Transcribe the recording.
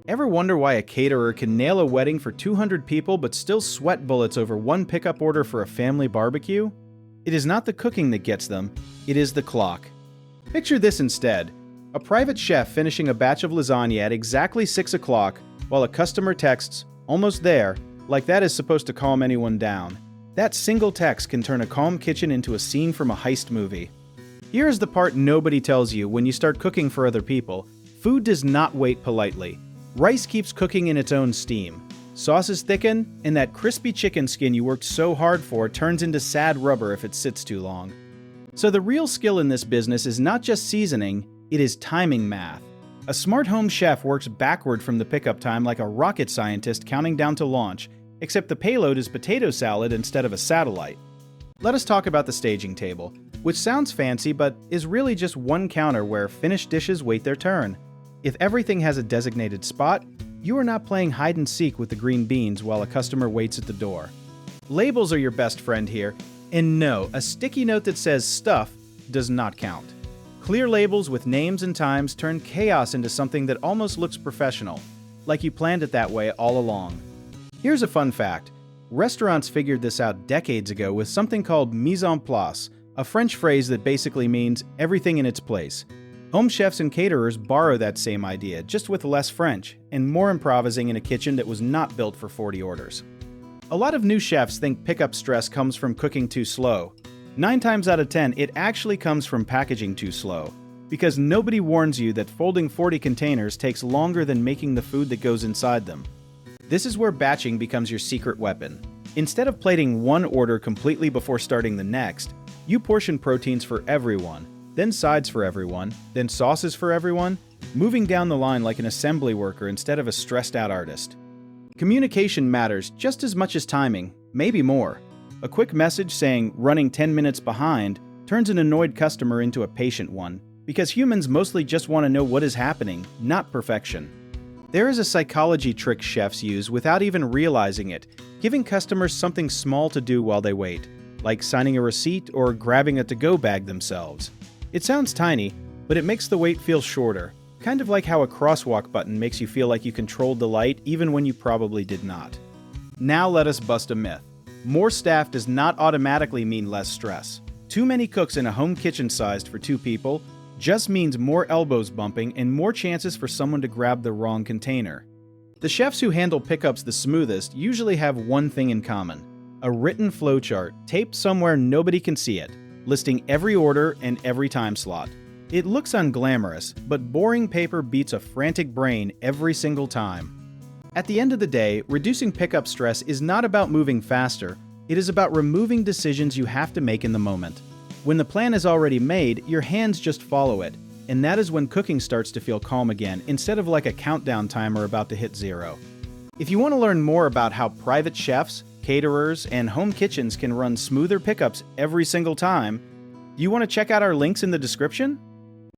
Ever wonder why a caterer can nail a wedding for 200 people but still sweat bullets over one pickup order for a family barbecue? It is not the cooking that gets them, it is the clock. Picture this instead: a private chef finishing a batch of lasagna at exactly 6 o'clock while a customer texts, "Almost there," like that is supposed to calm anyone down. That single text can turn a calm kitchen into a scene from a heist movie. Here is the part nobody tells you when you start cooking for other people. Food does not wait politely. Rice keeps cooking in its own steam. Sauces thicken, and that crispy chicken skin you worked so hard for turns into sad rubber if it sits too long. So the real skill in this business is not just seasoning, it is timing math. A smart home chef works backward from the pickup time like a rocket scientist counting down to launch, except the payload is potato salad instead of a satellite. Let us talk about the staging table, which sounds fancy but is really just one counter where finished dishes wait their turn. If everything has a designated spot, you are not playing hide and seek with the green beans while a customer waits at the door. Labels are your best friend here, and no, a sticky note that says "stuff" does not count. Clear labels with names and times turn chaos into something that almost looks professional, like you planned it that way all along. Here's a fun fact. Restaurants figured this out decades ago with something called mise en place, a French phrase that basically means everything in its place. Home chefs and caterers borrow that same idea, just with less French, and more improvising in a kitchen that was not built for 40 orders. A lot of new chefs think pickup stress comes from cooking too slow. 9 times out of 10, it actually comes from packaging too slow, because nobody warns you that folding 40 containers takes longer than making the food that goes inside them. This is where batching becomes your secret weapon. Instead of plating one order completely before starting the next, you portion proteins for everyone, then sides for everyone, then sauces for everyone, moving down the line like an assembly worker instead of a stressed-out artist. Communication matters just as much as timing, maybe more. A quick message saying "running 10 minutes behind" turns an annoyed customer into a patient one, because humans mostly just want to know what is happening, not perfection. There is a psychology trick chefs use without even realizing it, giving customers something small to do while they wait, like signing a receipt or grabbing a to-go bag themselves. It sounds tiny, but it makes the wait feel shorter, kind of like how a crosswalk button makes you feel like you controlled the light even when you probably did not. Now let us bust a myth. More staff does not automatically mean less stress. Too many cooks in a home kitchen sized for 2 people just means more elbows bumping and more chances for someone to grab the wrong container. The chefs who handle pickups the smoothest usually have one thing in common: a written flowchart taped somewhere nobody can see it, listing every order and every time slot. It looks unglamorous, but boring paper beats a frantic brain every single time. At the end of the day, reducing pickup stress is not about moving faster, it is about removing decisions you have to make in the moment. When the plan is already made, your hands just follow it, and that is when cooking starts to feel calm again, instead of like a countdown timer about to hit 0. If you want to learn more about how private chefs, caterers, and home kitchens can run smoother pickups every single time, do you want to check out our links in the description?